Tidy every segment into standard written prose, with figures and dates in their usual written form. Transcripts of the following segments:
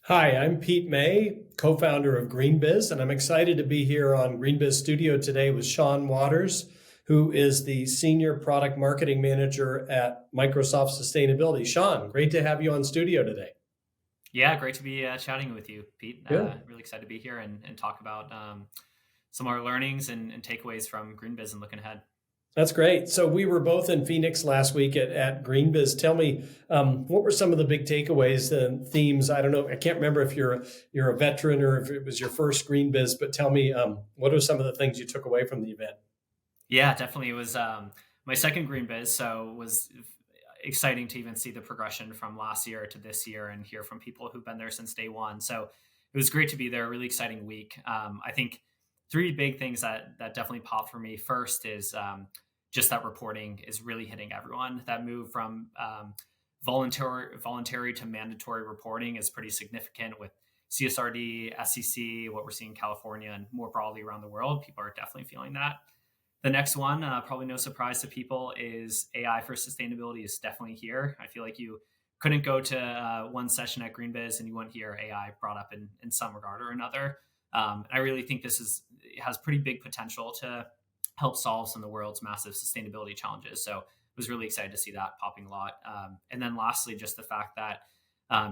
Hi, I'm Pete May, co-founder of GreenBiz, and I'm excited to be here on GreenBiz Studio today with Sean Waters, who is the Senior Product Marketing Manager at Microsoft Sustainability. Sean, great to have you on studio today. Yeah, great to be chatting with you, Pete. Good. Really excited to be here and talk about some of our learnings and takeaways from GreenBiz and looking ahead. That's great. So we were both in Phoenix last week at GreenBiz. Tell me, what were some of the big takeaways and themes? I don't know. I can't remember if you're a veteran or if it was your first GreenBiz, but tell me, what are some of the things you took away from the event? Yeah, definitely. It was my second GreenBiz, so it was exciting to even see the progression from last year to this year and hear from people who've been there since day one. So it was great to be there. Really exciting week. I think three big things that definitely popped for me. First is just that reporting is really hitting everyone. That move from voluntary to mandatory reporting is pretty significant with CSRD, SEC, what we're seeing in California, and more broadly around the world. People are definitely feeling that. The next one, probably no surprise to people, is AI for sustainability is definitely here. I feel like you couldn't go to one session at GreenBiz and you wouldn't hear AI brought up in some regard or another. I really think it has pretty big potential to help solve some of the world's massive sustainability challenges. So I was really excited to see that popping a lot. And then lastly, just the fact that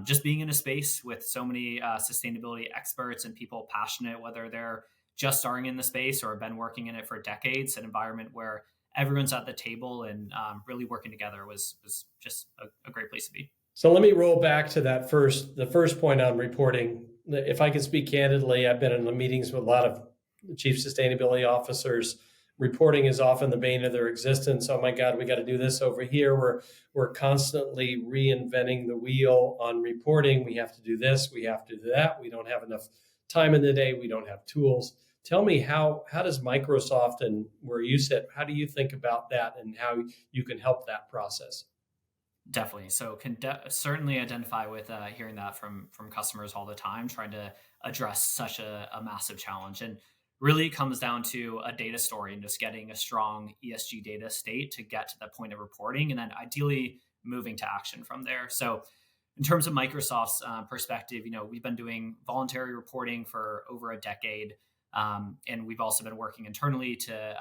just being in a space with so many sustainability experts and people passionate, whether they're just starting in the space or have been working in it for decades, an environment where everyone's at the table and really working together was just a great place to be. So let me roll back to the first point on reporting. If I can speak candidly, I've been in the meetings with a lot of chief sustainability officers. Reporting is often the bane of their existence. Oh my God, we got to do this over here. We're constantly reinventing the wheel on reporting. We have to do this. We have to do that. We don't have enough time in the day. We don't have tools. Tell me how does Microsoft and where you sit, how do you think about that and how you can help that process? Definitely. So can certainly identify with hearing that from customers all the time, trying to address such a massive challenge. And really it comes down to a data story and just getting a strong ESG data state to get to the point of reporting and then ideally moving to action from there. So in terms of Microsoft's perspective, we've been doing voluntary reporting for over a decade. And we've also been working internally to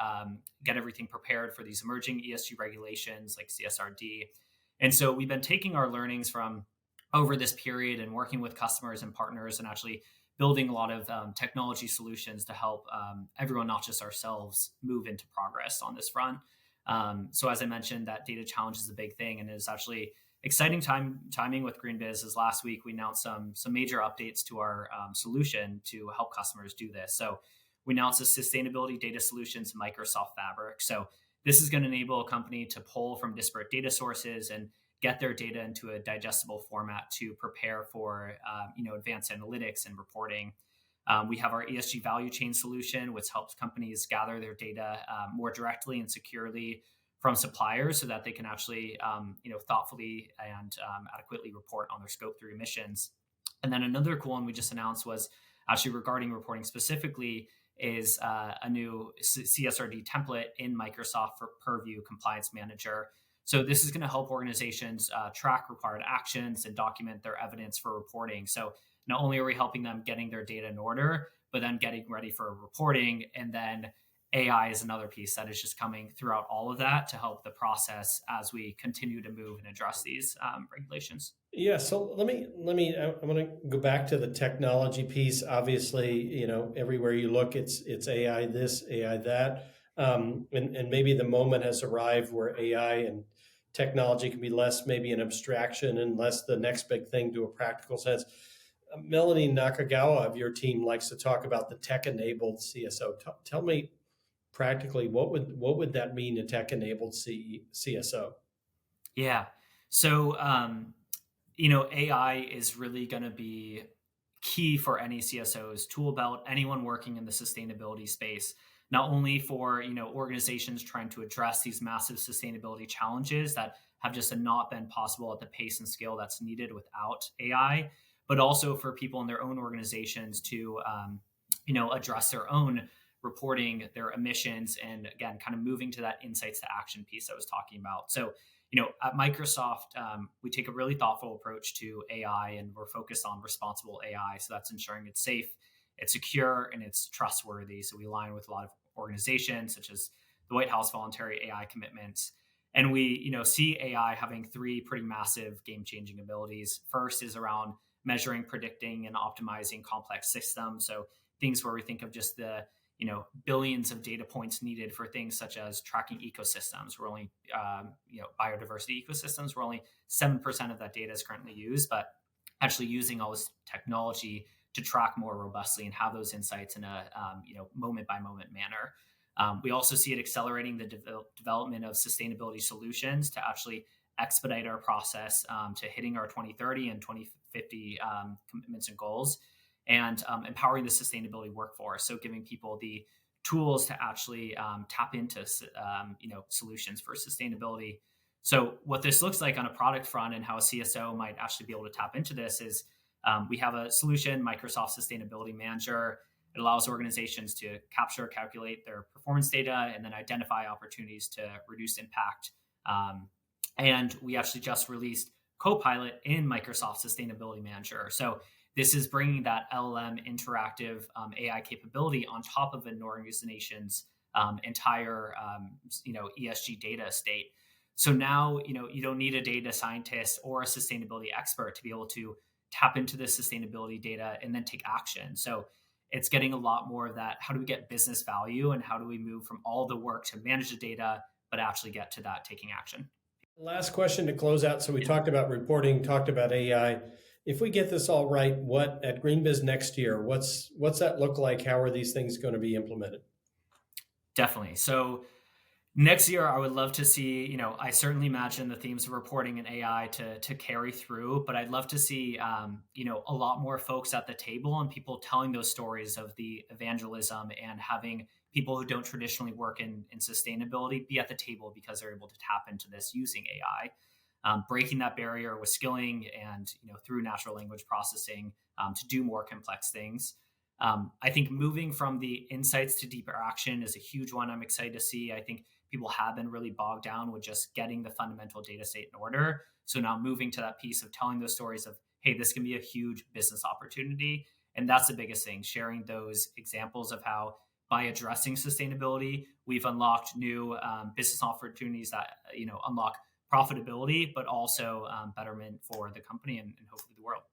get everything prepared for these emerging ESG regulations like CSRD. And so we've been taking our learnings from over this period and working with customers and partners and actually building a lot of technology solutions to help everyone, not just ourselves, move into progress on this front. So as I mentioned, that data challenge is a big thing, and it's actually exciting timing with GreenBiz. Is last week we announced some major updates to our solution to help customers do this. So we announced the sustainability data solutions in Microsoft Fabric. So this is going to enable a company to pull from disparate data sources and get their data into a digestible format to prepare for advanced analytics and reporting. We have our ESG value chain solution, which helps companies gather their data more directly and securely from suppliers so that they can actually thoughtfully and adequately report on their scope 3 emissions. And then another cool one we just announced was actually regarding reporting specifically is a new CSRD template in Microsoft for Purview Compliance Manager. So this is going to help organizations track required actions and document their evidence for reporting. So not only are we helping them getting their data in order, but then getting ready for reporting. And then AI is another piece that is just coming throughout all of that to help the process as we continue to move and address these regulations. Yeah, so I want to go back to the technology piece. Obviously, everywhere you look, it's AI this, AI that, and maybe the moment has arrived where AI and technology can be less maybe an abstraction and less the next big thing to a practical sense. Melanie Nakagawa of your team likes to talk about the tech-enabled CSO. Tell me practically what would that mean, a tech-enabled CSO? Yeah. So, AI is really going to be key for any CSO's tool belt, anyone working in the sustainability space, not only for, organizations trying to address these massive sustainability challenges that have just not been possible at the pace and scale that's needed without AI, but also for people in their own organizations to, address their own reporting, their emissions, and again, kind of moving to that insights to action piece I was talking about. So, At Microsoft, we take a really thoughtful approach to AI, and we're focused on responsible AI. So that's ensuring it's safe, it's secure, and it's trustworthy. So we align with a lot of organizations such as the White House voluntary AI commitments. And we, see AI having three pretty massive game-changing abilities. First is around measuring, predicting, and optimizing complex systems. So things where we think of just the billions of data points needed for things such as tracking ecosystems. We're only biodiversity ecosystems. We're only 7% of that data is currently used, but actually using all this technology to track more robustly and have those insights in a moment by moment manner. We also see it accelerating the development of sustainability solutions to actually expedite our process to hitting our 2030 and 2050 commitments and goals, and empowering the sustainability workforce. So giving people the tools to actually tap into solutions for sustainability. So what this looks like on a product front and how a CSO might actually be able to tap into this is we have a solution, Microsoft Sustainability Manager. It allows organizations to capture, calculate their performance data, and then identify opportunities to reduce impact. And we actually just released Copilot in Microsoft Sustainability Manager. So this is bringing that LLM interactive AI capability on top of an organization's entire ESG data estate. So now you don't need a data scientist or a sustainability expert to be able to tap into the sustainability data and then take action. So it's getting a lot more of that. How do we get business value, and how do we move from all the work to manage the data, but actually get to that taking action? Last question to close out. So we talked about reporting, talked about AI. If we get this all right, what at GreenBiz next year, what's that look like? How are these things going to be implemented? Definitely. So next year, I would love to see, I certainly imagine the themes of reporting and AI to carry through, but I'd love to see, a lot more folks at the table and people telling those stories of the evangelism, and having people who don't traditionally work in sustainability be at the table because they're able to tap into this using AI, breaking that barrier with skilling and, through natural language processing to do more complex things. I think moving from the insights to deeper action is a huge one I'm excited to see. I think people have been really bogged down with just getting the fundamental data state in order. So now moving to that piece of telling those stories of, hey, this can be a huge business opportunity. And that's the biggest thing, sharing those examples of how by addressing sustainability, we've unlocked new business opportunities that, unlock profitability, but also betterment for the company and hopefully the world.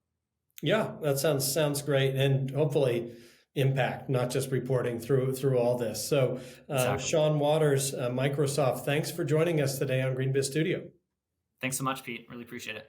Yeah, that sounds great, and hopefully impact, not just reporting through all this. So, Exactly. Sean Waters, Microsoft, thanks for joining us today on GreenBiz Studio. Thanks so much, Pete. Really appreciate it.